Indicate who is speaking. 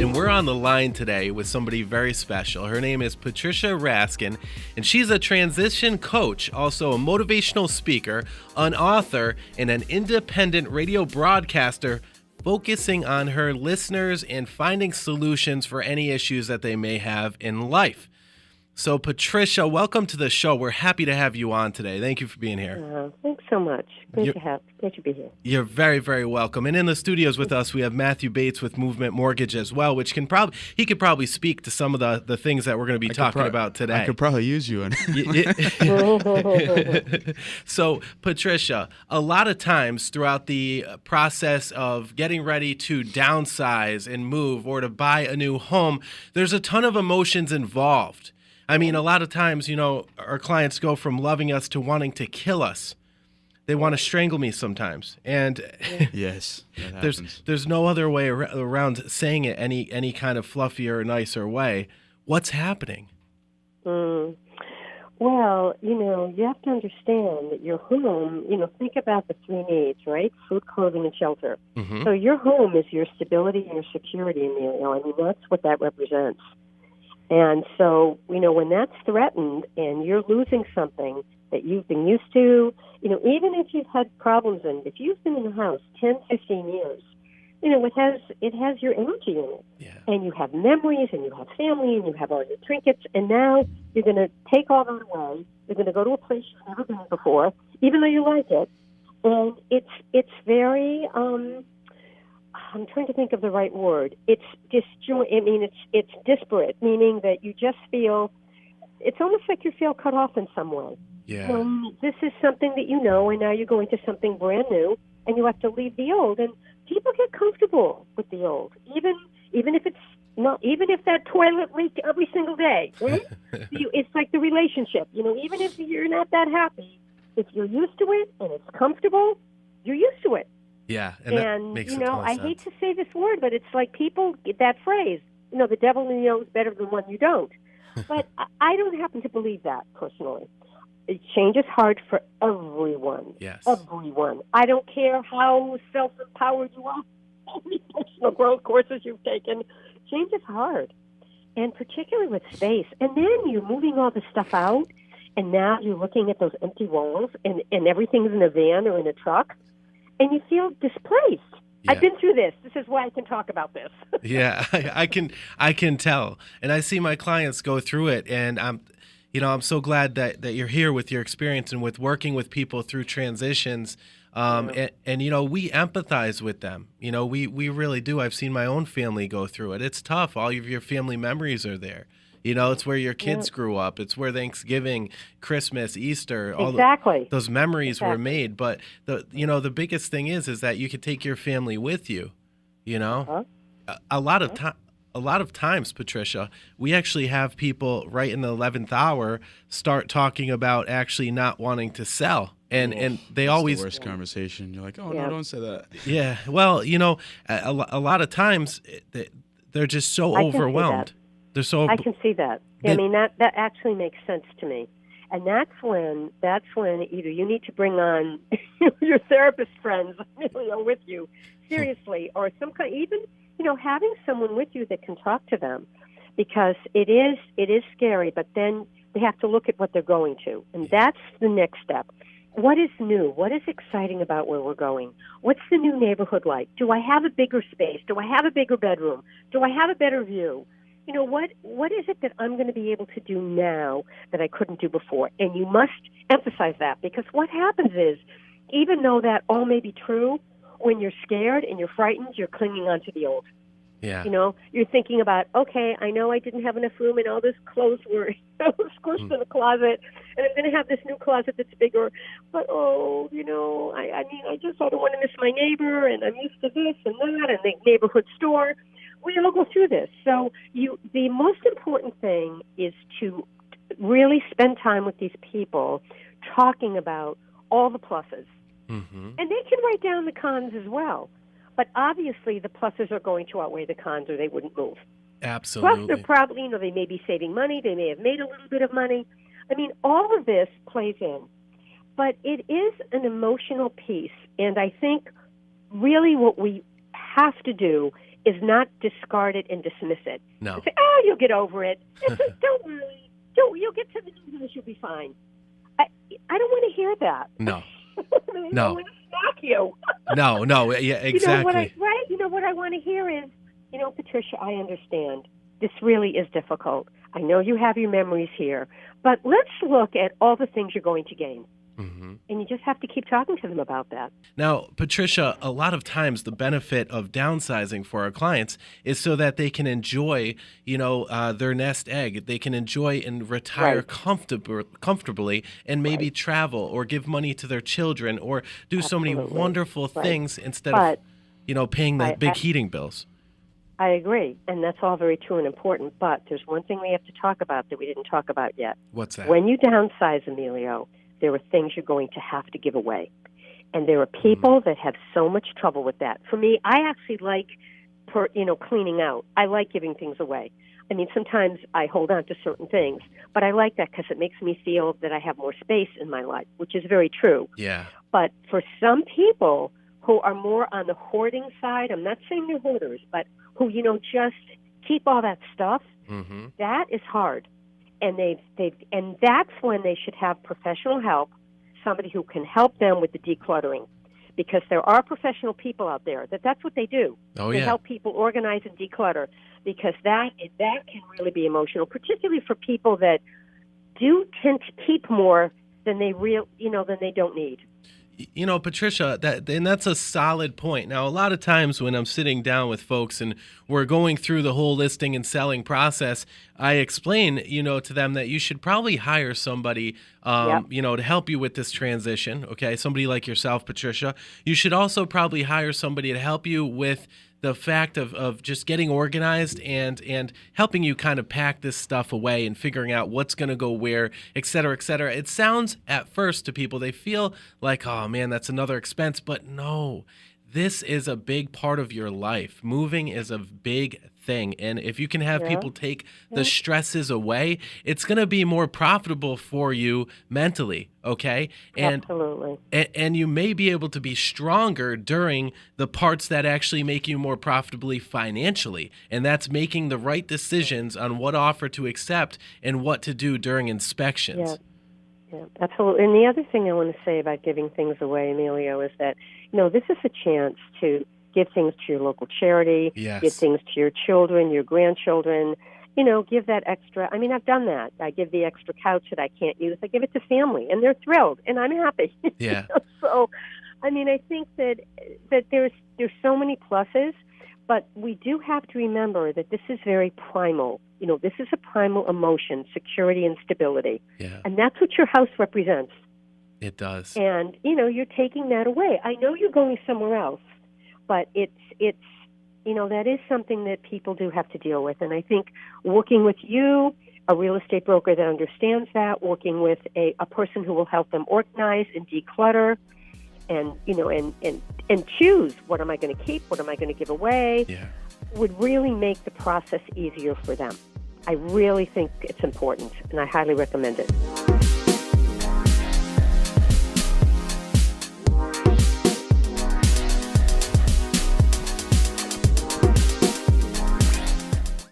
Speaker 1: And we're on the line today with somebody very special. Her name is Patricia Raskin, and she's a transition coach, also a motivational speaker, an author, and an independent radio broadcaster focusing on her listeners and finding solutions for any issues that they may have in life. So, Patricia, welcome to the show. We're happy to have you on today. Thank you for being here.
Speaker 2: Thanks so much. Great to be here.
Speaker 1: You're very, very welcome. And in the studios with us, we have Matthew Bates with Movement Mortgage as well, which could probably speak to some of the things that we're going to be talking about today.
Speaker 3: I could probably use you in.
Speaker 1: So, Patricia, a lot of times throughout the process of getting ready to downsize and move or to buy a new home, there's a ton of emotions involved. I mean, a lot of times, our clients go from loving us to wanting to kill us. They want to strangle me sometimes. And
Speaker 3: yes,
Speaker 1: there's no other way around saying it any kind of fluffier or nicer way. What's happening?
Speaker 2: Well, you have to understand that your home, think about the three needs, right? Food, clothing, and shelter. Mm-hmm. So your home is your stability and your security in there. That's what that represents. And so, when that's threatened and you're losing something that you've been used to, even if you've had problems and if you've been in a house 10, 15 years, it has your energy in it.
Speaker 1: Yeah.
Speaker 2: And you have memories and you have family and you have all your trinkets. And now you're going to take all that away. You're going to go to a place you've never been before, even though you like it. And it's very, I'm trying to think of the right word. It's disjoint. It's disparate, meaning that you just feel, it's almost like you feel cut off in some way.
Speaker 1: Yeah.
Speaker 2: This is something that and now you're going to something brand new, and you have to leave the old. And people get comfortable with the old, even if it's not, even if that toilet leaked every single day. Right? It's like the relationship. Even if you're not that happy, if you're used to it and it's comfortable, you're used to it.
Speaker 1: Yeah, and that makes a ton of sense.
Speaker 2: I hate to say this word, but it's like people get that phrase, the devil knows better than one you don't. But I don't happen to believe that, personally. Change is hard for everyone.
Speaker 1: Yes.
Speaker 2: Everyone. I don't care how self-empowered you are, how many personal growth courses you've taken. Change is hard, and particularly with space. And then you're moving all this stuff out, and now you're looking at those empty walls, and everything's in a van or in a truck. And you feel displaced. Yeah. I've been through this. This is why I can talk about this.
Speaker 1: Yeah, I can tell, and I see my clients go through it, and I'm so glad that you're here with your experience and with working with people through transitions. And we empathize with them. We really do. I've seen my own family go through it. It's tough. All of your family memories are there. It's where your kids grew up. It's where Thanksgiving, Christmas, Easter, all those memories were made. But the biggest thing is that you could take your family with you.
Speaker 2: Uh-huh.
Speaker 1: A lot of times, Patricia, we actually have people right in the 11th hour start talking about actually not wanting to sell. And they always
Speaker 3: the worst conversation. You're like, no, don't say that.
Speaker 1: Yeah. Well, a lot of times they're just so overwhelmed.
Speaker 2: I can see that. That actually makes sense to me. And that's when either you need to bring on your therapist friends with you, seriously, or some kind, even, having someone with you that can talk to them, because it is scary, but then we have to look at what they're going to. And that's the next step. What is new? What is exciting about where we're going? What's the new neighborhood like? Do I have a bigger space? Do I have a bigger bedroom? Do I have a better view? What is it that I'm going to be able to do now that I couldn't do before? And you must emphasize that, because what happens is, even though that all may be true, when you're scared and you're frightened, you're clinging on to the old.
Speaker 1: Yeah.
Speaker 2: You're thinking about, okay, I know I didn't have enough room and all this clothes were squished in the closet, and I'm going to have this new closet that's bigger. But, I don't want to miss my neighbor, and I'm used to this and that, and the neighborhood store. We all go through this. So the most important thing is to really spend time with these people talking about all the pluses. Mm-hmm. And they can write down the cons as well. But obviously the pluses are going to outweigh the cons, or they wouldn't move.
Speaker 1: Absolutely.
Speaker 2: Plus, they're probably, they may be saving money. They may have made a little bit of money. All of this plays in. But it is an emotional piece. And I think really what we have to do is not discard it and dismiss it.
Speaker 1: No.
Speaker 2: Say, oh, you'll get over it. Don't worry. You'll get to the new house. You'll be fine. I don't want to hear that.
Speaker 1: No.
Speaker 2: I
Speaker 1: No.
Speaker 2: want to smack you.
Speaker 1: No. Yeah, exactly.
Speaker 2: What I want to hear is, Patricia, I understand. This really is difficult. I know you have your memories here, but let's look at all the things you're going to gain.
Speaker 1: Mm-hmm.
Speaker 2: And you just have to keep talking to them about that.
Speaker 1: Now, Patricia, a lot of times the benefit of downsizing for our clients is so that they can enjoy, their nest egg. They can enjoy and retire comfortably and maybe travel or give money to their children or do so many wonderful things instead of, paying the big heating bills.
Speaker 2: I agree, and that's all very true and important, but there's one thing we have to talk about that we didn't talk about yet.
Speaker 1: What's that?
Speaker 2: When you downsize, Emilio, there are things you're going to have to give away. And there are people that have so much trouble with that. For me, I actually like, cleaning out. I like giving things away. I mean, sometimes I hold on to certain things, but I like that because it makes me feel that I have more space in my life, which is very true.
Speaker 1: Yeah.
Speaker 2: But for some people who are more on the hoarding side, I'm not saying they're hoarders, but who, just keep all that stuff, that is hard. And and that's when they should have professional help, somebody who can help them with the decluttering, because there are professional people out there that's what they do. They help people organize and declutter, because that can really be emotional, particularly for people that do tend to keep more than they than they don't need.
Speaker 1: Patricia, that's a solid point. Now, a lot of times when I'm sitting down with folks and we're going through the whole listing and selling process, I explain, to them that you should probably hire somebody, to help you with this transition. Okay, somebody like yourself, Patricia. You should also probably hire somebody to help you with the fact of just getting organized and helping you kind of pack this stuff away and figuring out what's going to go where, et cetera, et cetera. It sounds at first to people, they feel like, oh man, that's another expense. But no, this is a big part of your life. Moving is a big thing. And if you can have people take the stresses away, it's going to be more profitable for you mentally. Okay. And,
Speaker 2: absolutely.
Speaker 1: And you may be able to be stronger during the parts that actually make you more profitably financially. And that's making the right decisions on what offer to accept and what to do during inspections.
Speaker 2: Yeah, absolutely. And the other thing I want to say about giving things away, Emilio, is that, this is a chance to give things to your local charity, give things to your children, your grandchildren, give that extra. I mean, I've done that. I give the extra couch that I can't use. I give it to family, and they're thrilled, and I'm happy.
Speaker 1: Yeah.
Speaker 2: So, I mean, I think that there's so many pluses, but we do have to remember that this is very primal. This is a primal emotion, security and stability. Yeah. And that's what your house represents.
Speaker 1: It does.
Speaker 2: And, you're taking that away. I know you're going somewhere else, but it's that is something that people do have to deal with. And I think working with you, a real estate broker that understands that, working with a person who will help them organize and declutter and, and choose what am I going to keep, what am I going to give away, would really make the process easier for them. I really think it's important, and I highly recommend it.